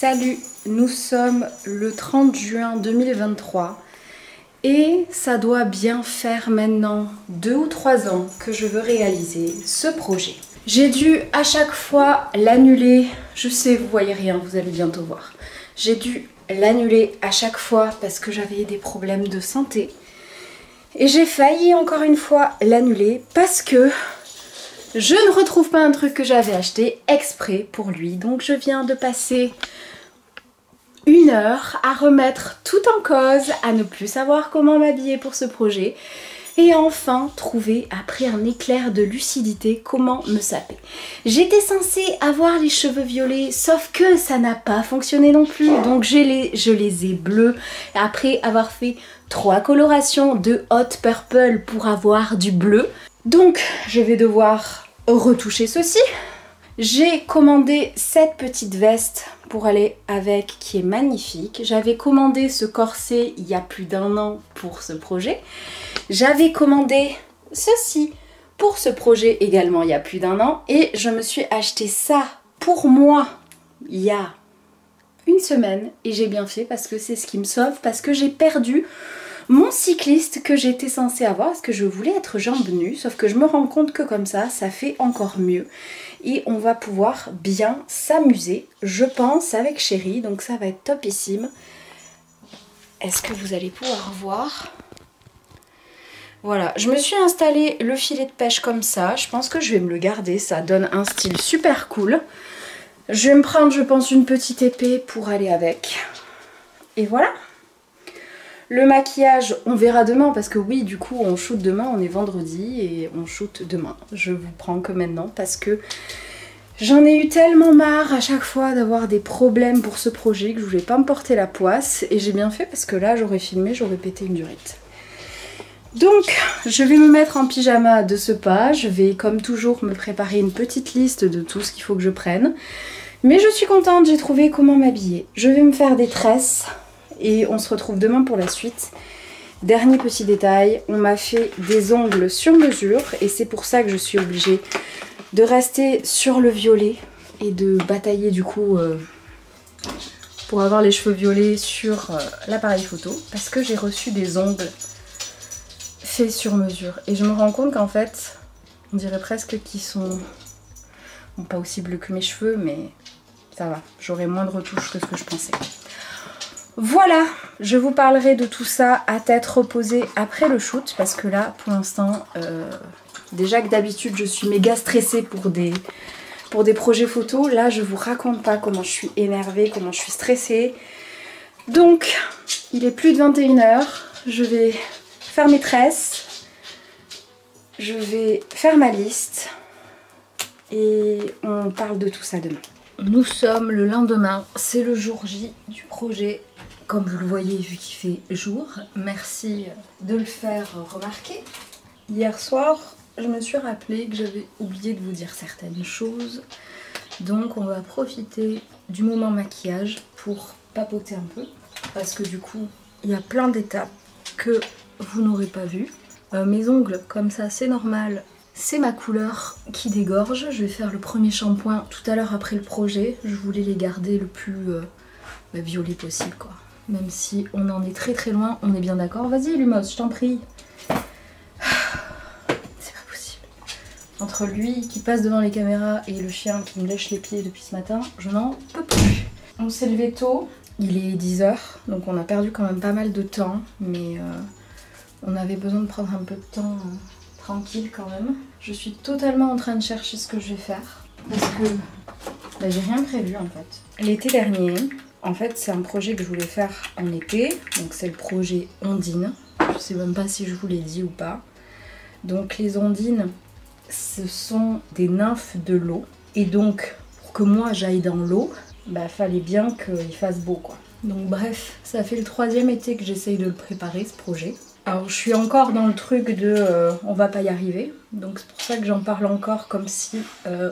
Salut, nous sommes le 30 juin 2023 et ça doit bien faire maintenant 2 ou 3 ans que je veux réaliser ce projet. J'ai dû à chaque fois l'annuler, je sais vous voyez rien, vous allez bientôt voir. J'ai dû l'annuler à chaque fois parce que j'avais des problèmes de santé. Et j'ai failli encore une fois l'annuler parce que je ne retrouve pas un truc que j'avais acheté exprès pour lui. Donc je viens de passer 1 heure à remettre tout en cause, à ne plus savoir comment m'habiller pour ce projet. Et enfin trouver, après un éclair de lucidité, comment me saper. J'étais censée avoir les cheveux violets, sauf que ça n'a pas fonctionné non plus. Donc je les ai bleus, après avoir fait 3 colorations de hot purple pour avoir du bleu. Donc je vais devoir retoucher ceci. J'ai commandé cette petite veste pour aller avec qui est magnifique. J'avais commandé ce corset il y a plus d'1 an pour ce projet. J'avais commandé ceci pour ce projet également il y a plus d'1 an. Et je me suis acheté ça pour moi il y a 1 semaine. Et j'ai bien fait parce que c'est ce qui me sauve. Parce que j'ai perdu mon cycliste que j'étais censée avoir. Parce que je voulais être jambes nues. Sauf que je me rends compte que comme ça fait encore mieux. Et on va pouvoir bien s'amuser, je pense, avec Chéri. Donc ça va être topissime. Est-ce que vous allez pouvoir voir? Voilà, je me suis installé le filet de pêche comme ça. Je pense que je vais me le garder, ça donne un style super cool. Je vais me prendre, je pense, une petite épée pour aller avec. Et voilà. Le maquillage, on verra demain parce que oui, du coup, on shoot demain, on est vendredi et on shoot demain. Je vous prends que maintenant parce que j'en ai eu tellement marre à chaque fois d'avoir des problèmes pour ce projet que je voulais pas me porter la poisse. Et j'ai bien fait parce que là, j'aurais filmé, j'aurais pété une durite. Donc, je vais me mettre en pyjama de ce pas. Je vais, comme toujours, me préparer une petite liste de tout ce qu'il faut que je prenne. Mais je suis contente, j'ai trouvé comment m'habiller. Je vais me faire des tresses. Et on se retrouve demain pour la suite. Dernier petit détail, on m'a fait des ongles sur mesure et c'est pour ça que je suis obligée de rester sur le violet et de batailler du coup pour avoir les cheveux violets sur l'appareil photo parce que j'ai reçu des ongles faits sur mesure et je me rends compte qu'en fait on dirait presque qu'ils sont bon, pas aussi bleus que mes cheveux mais ça va, j'aurai moins de retouches que ce que je pensais. Voilà, je vous parlerai de tout ça à tête reposée après le shoot parce que là, pour l'instant, déjà que d'habitude je suis méga stressée pour des projets photos. Là, je vous raconte pas comment je suis énervée, comment je suis stressée. Donc, il est plus de 21 h, je vais faire mes tresses, je vais faire ma liste et on parle de tout ça demain. Nous sommes le lendemain, c'est le jour J du projet. Comme vous le voyez, vu qu'il fait jour, merci de le faire remarquer. Hier soir, je me suis rappelé que j'avais oublié de vous dire certaines choses. Donc on va profiter du moment maquillage pour papoter un peu. Parce que du coup, il y a plein d'étapes que vous n'aurez pas vues. Mes ongles, comme ça, c'est normal. C'est ma couleur qui dégorge. Je vais faire le premier shampoing tout à l'heure après le projet. Je voulais les garder le plus violet possible, quoi. Même si on en est très très loin, on est bien d'accord. Vas-y Lumos, je t'en prie. C'est pas possible. Entre lui qui passe devant les caméras et le chien qui me lèche les pieds depuis ce matin, je n'en peux plus. On s'est levé tôt, il est 10 h, donc on a perdu quand même pas mal de temps. Mais on avait besoin de prendre un peu de temps tranquille quand même. Je suis totalement en train de chercher ce que je vais faire. Parce que j'ai rien prévu en fait. L'été dernier... En fait, c'est un projet que je voulais faire en été, donc c'est le projet Ondine. Je sais même pas si je vous l'ai dit ou pas. Donc les ondines, ce sont des nymphes de l'eau. Et donc, pour que moi j'aille dans l'eau, fallait bien qu'il fasse beau, quoi. Donc bref, ça fait le 3e été que j'essaye de le préparer, ce projet. Alors je suis encore dans le truc de on va pas y arriver. Donc c'est pour ça que j'en parle encore comme si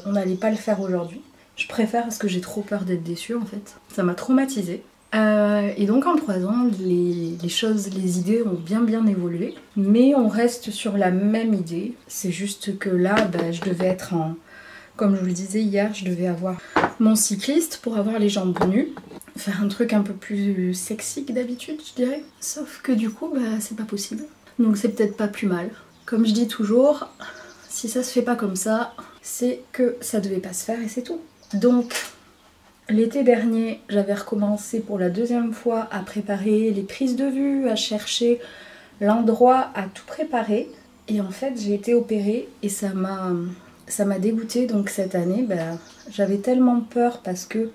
on n'allait pas le faire aujourd'hui. Je préfère parce que j'ai trop peur d'être déçue en fait. Ça m'a traumatisée. Et donc en 3 ans, les choses, les idées ont bien évolué. Mais on reste sur la même idée. C'est juste que là, je devais être en... Comme je vous le disais hier, je devais avoir mon cycliste pour avoir les jambes nues. faire un truc un peu plus sexy que d'habitude, je dirais. Sauf que du coup, bah, c'est pas possible. Donc c'est peut-être pas plus mal. Comme je dis toujours, si ça se fait pas comme ça, c'est que ça devait pas se faire et c'est tout. Donc l'été dernier, j'avais recommencé pour la deuxième fois à préparer les prises de vue, à chercher l'endroit, à tout préparer. Et en fait, j'ai été opérée et ça m'a dégoûtée. Donc cette année, bah, j'avais tellement peur parce que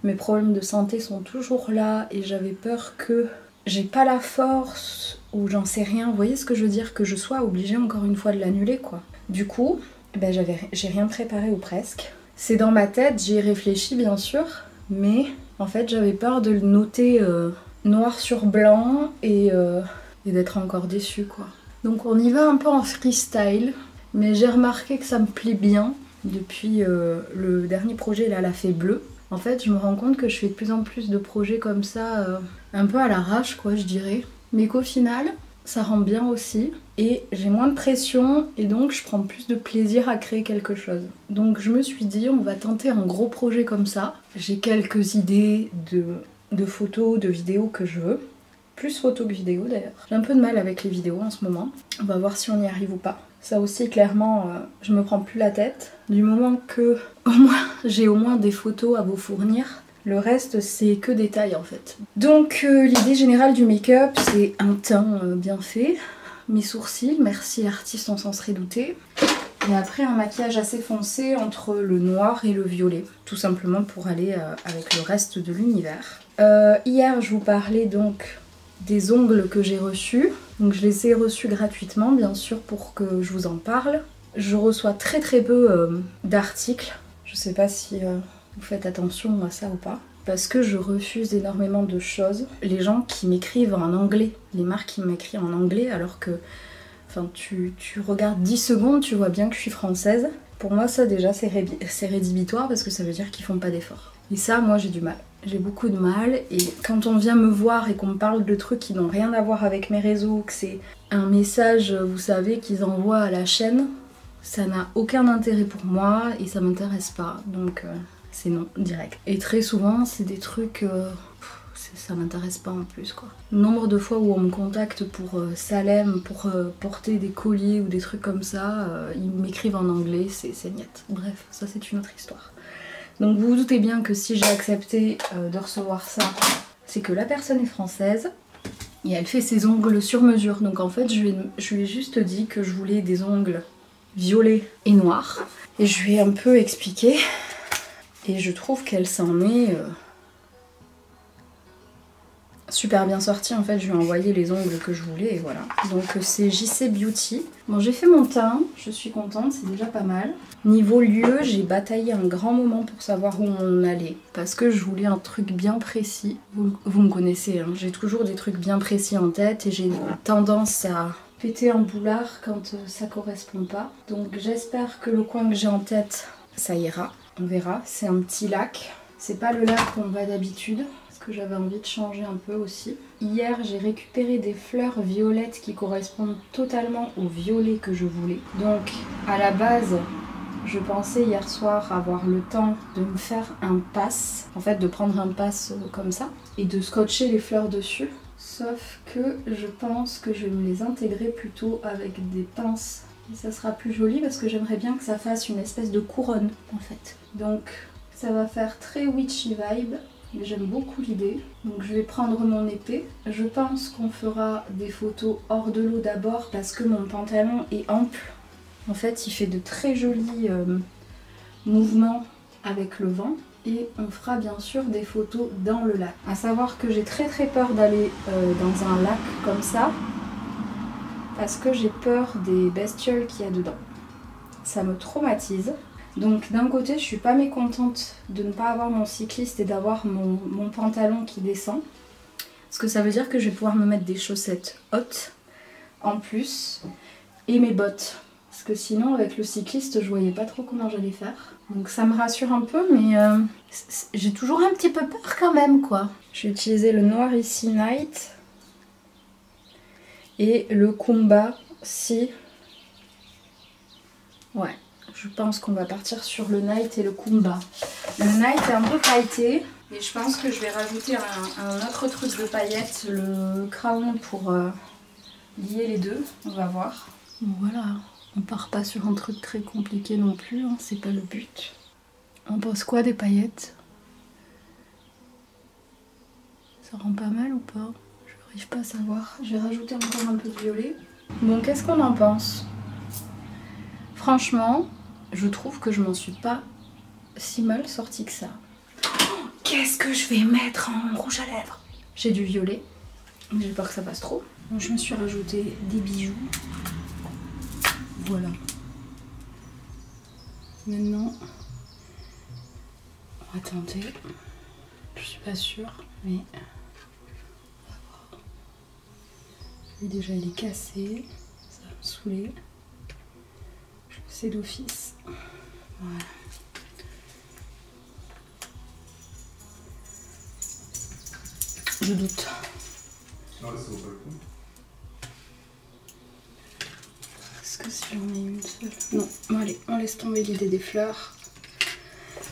mes problèmes de santé sont toujours là et j'avais peur que j'ai pas la force ou j'en sais rien. Vous voyez ce que je veux dire? Que je sois obligée encore une fois de l'annuler, quoi. Du coup, ben j'ai rien préparé ou presque. C'est dans ma tête, j'y ai réfléchi bien sûr, mais en fait j'avais peur de le noter noir sur blanc et d'être encore déçue, quoi. Donc on y va un peu en freestyle, mais j'ai remarqué que ça me plaît bien depuis le dernier projet là, la fée bleue. En fait, je me rends compte que je fais de plus en plus de projets comme ça, un peu à l'arrache, quoi, je dirais. Mais qu'au final, ça rend bien aussi. Et j'ai moins de pression, et donc je prends plus de plaisir à créer quelque chose. Donc je me suis dit, on va tenter un gros projet comme ça. J'ai quelques idées de photos, de vidéos que je veux. Plus photos que vidéos d'ailleurs. J'ai un peu de mal avec les vidéos en ce moment. On va voir si on y arrive ou pas. Ça aussi, clairement, je me prends plus la tête. Du moment que j'ai au moins des photos à vous fournir, le reste c'est que détails en fait. Donc l'idée générale du make-up, c'est un teint bien fait, mes sourcils, merci l'artiste, on s'en serait douté. Et après un maquillage assez foncé entre le noir et le violet, tout simplement pour aller avec le reste de l'univers. Hier je vous parlais donc des ongles que j'ai reçus. Donc je les ai reçus gratuitement bien sûr pour que je vous en parle. Je reçois très peu d'articles. Je sais pas si vous faites attention à ça ou pas. Parce que je refuse énormément de choses. Les gens qui m'écrivent en anglais, les marques qui m'écrivent en anglais alors que enfin, tu regardes 10 secondes, tu vois bien que je suis française. Pour moi ça déjà c'est rédhibitoire parce que ça veut dire qu'ils font pas d'efforts. Et ça moi j'ai du mal. J'ai beaucoup de mal et quand on vient me voir et qu'on me parle de trucs qui n'ont rien à voir avec mes réseaux, que c'est un message, vous savez, qu'ils envoient à la chaîne, ça n'a aucun intérêt pour moi et ça m'intéresse pas. Donc c'est non, direct. Et très souvent c'est des trucs... ça m'intéresse pas en plus, quoi. Le nombre de fois où on me contacte pour Salem, pour porter des colliers ou des trucs comme ça, ils m'écrivent en anglais, c'est niette. Bref, ça c'est une autre histoire. Donc vous vous doutez bien que si j'ai accepté de recevoir ça, c'est que la personne est française et elle fait ses ongles sur mesure. Donc en fait je lui ai juste dit que je voulais des ongles violets et noirs. Et je lui ai un peu expliqué et je trouve qu'elle s'en est super bien sortie. En fait je lui ai envoyé les ongles que je voulais et voilà. Donc c'est JC Beauty. Bon j'ai fait mon teint, je suis contente, c'est déjà pas mal. Niveau lieu, j'ai bataillé un grand moment pour savoir où on allait. Parce que je voulais un truc bien précis. Vous me connaissez, hein, j'ai toujours des trucs bien précis en tête et j'ai tendance à péter un boulard quand ça correspond pas. Donc j'espère que le coin que j'ai en tête, ça ira. On verra. C'est un petit lac. C'est pas le lac qu'on va d'habitude. Que j'avais envie de changer un peu aussi. Hier j'ai récupéré des fleurs violettes qui correspondent totalement au violet que je voulais. Donc à la base je pensais hier soir avoir le temps de me faire un pass, en fait de prendre un pass comme ça et de scotcher les fleurs dessus. Sauf que je pense que je vais me les intégrer plutôt avec des pinces. Et ça sera plus joli parce que j'aimerais bien que ça fasse une espèce de couronne en fait. Donc ça va faire très witchy vibe. Mais j'aime beaucoup l'idée. Donc je vais prendre mon épée. Je pense qu'on fera des photos hors de l'eau d'abord parce que mon pantalon est ample. En fait, il fait de très jolis mouvements avec le vent. Et on fera bien sûr des photos dans le lac. À savoir que j'ai très peur d'aller dans un lac comme ça. Parce que j'ai peur des bestioles qu'il y a dedans. Ça me traumatise. Donc d'un côté je suis pas mécontente de ne pas avoir mon cycliste et d'avoir mon pantalon qui descend. Parce que ça veut dire que je vais pouvoir me mettre des chaussettes hautes en plus et mes bottes. Parce que sinon avec le cycliste je voyais pas trop comment j'allais faire. Donc ça me rassure un peu mais j'ai toujours un petit peu peur quand même quoi. Je vais utiliser le Noir Ici Night et le Kumba si... Ouais. Je pense qu'on va partir sur le Night et le Kumba. Le Night est un peu pailleté, Et je pense que je vais rajouter un autre truc de paillettes, le crayon pour lier les deux. On va voir. Bon, voilà, on part pas sur un truc très compliqué non plus, hein, c'est pas le but. On pense quoi des paillettes? Ça rend pas mal ou pas? Je n'arrive pas à savoir. Je vais rajouter encore un peu de violet. Bon, qu'est-ce qu'on en pense? Franchement, je trouve que je m'en suis pas si mal sortie que ça. Oh, qu'est-ce que je vais mettre en rouge à lèvres? J'ai du violet, mais j'ai peur que ça passe trop. Donc, je me suis rajouté des bijoux. Voilà. Maintenant, on va tenter. Je suis pas sûre, mais on va voir. Lui déjà il est cassé, ça va me saouler. Je le sais d'office. Voilà. Je doute. Non, là, ça vaut pas le coup. Est-ce que si j'en ai une seule? Non, bon, allez, on laisse tomber l'idée des fleurs.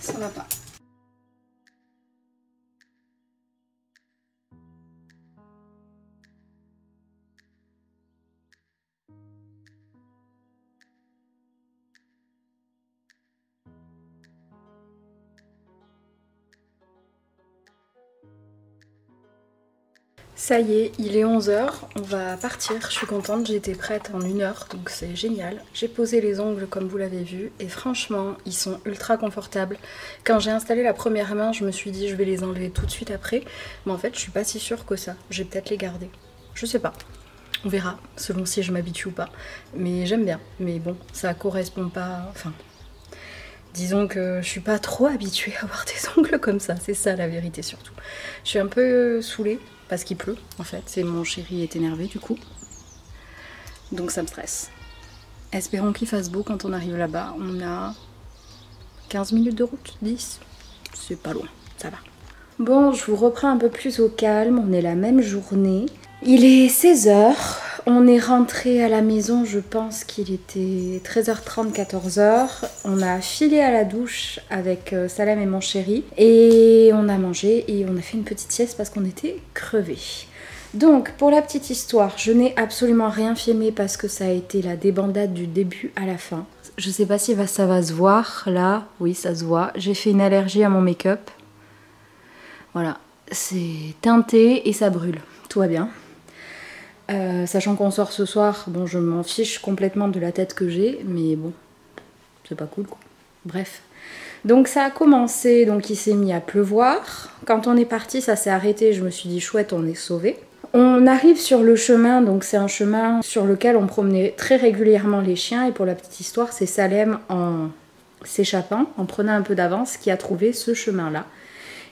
Ça va pas. Ça y est, il est 11 h, on va partir, je suis contente, j'étais prête en 1 heure, donc c'est génial. J'ai posé les ongles comme vous l'avez vu, et franchement, ils sont ultra confortables. Quand j'ai installé la première main, je me suis dit je vais les enlever tout de suite après, mais en fait je suis pas si sûre que ça, je vais peut-être les garder. Je sais pas, on verra, selon si je m'habitue ou pas, mais j'aime bien, mais bon, ça correspond pas, enfin... Disons que je suis pas trop habituée à avoir des ongles comme ça, c'est ça la vérité surtout. Je suis un peu saoulée parce qu'il pleut en fait, c'est mon chéri est énervé du coup. Donc ça me stresse. Espérons qu'il fasse beau quand on arrive là-bas, on a 15 minutes de route, 10, c'est pas loin, ça va. Bon, je vous reprends un peu plus au calme, on est la même journée. Il est 16 h. On est rentré à la maison, je pense qu'il était 13h30, 14 h. On a filé à la douche avec Salem et mon chéri. Et on a mangé et on a fait une petite sieste parce qu'on était crevés. Donc, pour la petite histoire, je n'ai absolument rien filmé parce que ça a été la débandade du début à la fin. Je sais pas si ça va se voir, là. Oui, ça se voit. J'ai fait une allergie à mon make-up. Voilà, c'est teinté et ça brûle. Tout va bien. Sachant qu'on sort ce soir, bon je m'en fiche complètement de la tête que j'ai, mais bon, c'est pas cool quoi. Bref. Donc ça a commencé, donc il s'est mis à pleuvoir. Quand on est parti, ça s'est arrêté, je me suis dit chouette, on est sauvés. On arrive sur le chemin, donc c'est un chemin sur lequel on promenait très régulièrement les chiens. Et pour la petite histoire, c'est Salem en s'échappant, en prenant un peu d'avance, qui a trouvé ce chemin-là.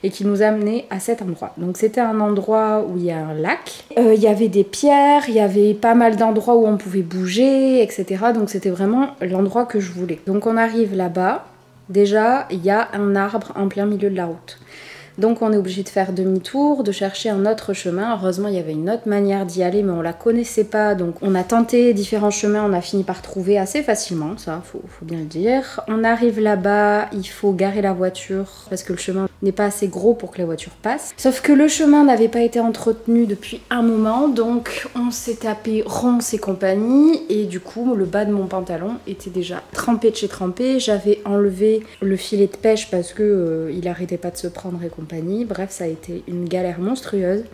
Et qui nous a amené à cet endroit. Donc c'était un endroit où il y a un lac, il y avait des pierres, il y avait pas mal d'endroits où on pouvait bouger, etc. Donc c'était vraiment l'endroit que je voulais. Donc on arrive là-bas, déjà il y a un arbre en plein milieu de la route. Donc on est obligé de faire demi-tour, de chercher un autre chemin. Heureusement il y avait une autre manière d'y aller mais on la connaissait pas. Donc on a tenté différents chemins, on a fini par trouver assez facilement, ça faut bien le dire. On arrive là-bas, il faut garer la voiture parce que le chemin n'est pas assez gros pour que la voiture passe. Sauf que le chemin n'avait pas été entretenu depuis un moment, donc on s'est tapé ronces et compagnie. Et du coup le bas de mon pantalon était déjà trempé de chez trempé. J'avais enlevé le filet de pêche parce que il arrêtait pas de se prendre et compagnie. Bref, ça a été une galère monstrueuse.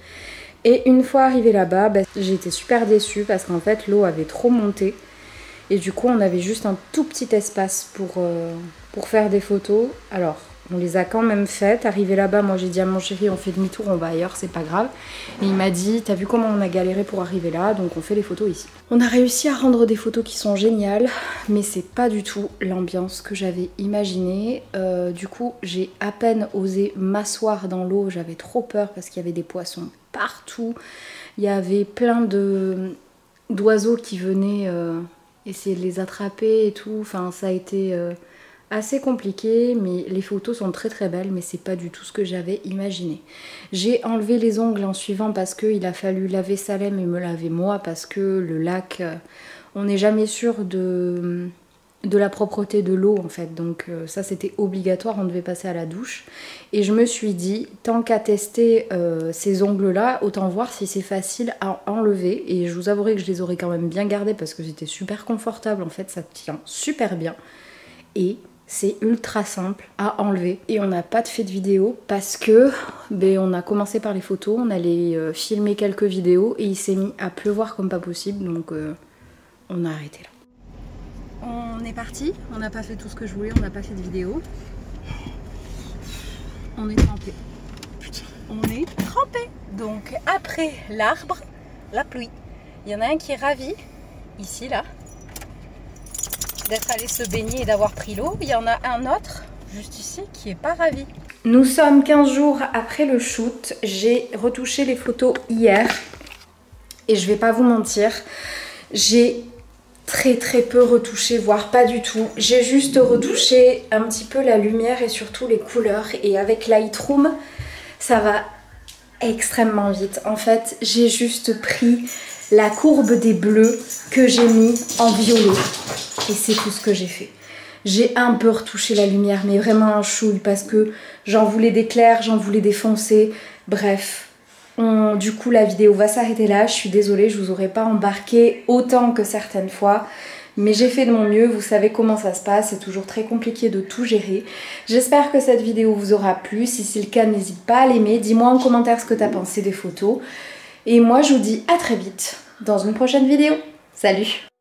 Et une fois arrivé là-bas, j'ai été super déçue parce qu'en fait l'eau avait trop monté. Et du coup on avait juste un tout petit espace pour faire des photos. Alors on les a quand même faites. Arrivé là-bas, moi j'ai dit à mon chéri on fait demi-tour, on va ailleurs, c'est pas grave. Et il m'a dit t'as vu comment on a galéré pour arriver là, donc on fait les photos ici. On a réussi à rendre des photos qui sont géniales, mais c'est pas du tout l'ambiance que j'avais imaginée. Du coup j'ai à peine osé m'asseoir dans l'eau, j'avais trop peur parce qu'il y avait des poissons partout. Il y avait plein d'oiseaux qui venaient essayer de les attraper et tout. Enfin ça a été... assez compliqué, mais les photos sont très très belles, mais c'est pas du tout ce que j'avais imaginé. J'ai enlevé les ongles en suivant parce qu'il a fallu laver Salem et me laver moi parce que le lac, on n'est jamais sûr de de la propreté de l'eau en fait, donc ça c'était obligatoire, on devait passer à la douche. Et je me suis dit, tant qu'à tester ces ongles là, autant voir si c'est facile à enlever. Et je vous avouerai que je les aurais quand même bien gardés parce que c'était super confortable en fait, ça tient super bien. Et c'est ultra simple à enlever. Et on n'a pas fait de vidéo parce que on a commencé par les photos, on allait filmer quelques vidéos et il s'est mis à pleuvoir comme pas possible, donc on a arrêté là. On est parti, on n'a pas fait tout ce que je voulais, on n'a pas fait de vidéo. On est trempé. On est trempé. Donc après l'arbre, la pluie. Il y en a un qui est ravi, ici là, d'être allé se baigner et d'avoir pris l'eau. Il y en a un autre, juste ici, qui est pas ravi. Nous sommes 15 jours après le shoot. J'ai retouché les photos hier. Et je vais pas vous mentir, j'ai très peu retouché, voire pas du tout. J'ai juste retouché un petit peu la lumière et surtout les couleurs. Et avec Lightroom, ça va extrêmement vite. En fait, j'ai juste pris la courbe des bleus que j'ai mis en violet. Et c'est tout ce que j'ai fait. J'ai un peu retouché la lumière, mais vraiment un chouille parce que j'en voulais des clairs, j'en voulais des foncés. Bref. Du coup la vidéo va s'arrêter là, je suis désolée, je vous aurais pas embarqué autant que certaines fois, mais j'ai fait de mon mieux, vous savez comment ça se passe, c'est toujours très compliqué de tout gérer. J'espère que cette vidéo vous aura plu, si c'est le cas n'hésite pas à l'aimer, dis-moi en commentaire ce que tu as pensé des photos, et moi je vous dis à très vite dans une prochaine vidéo. Salut!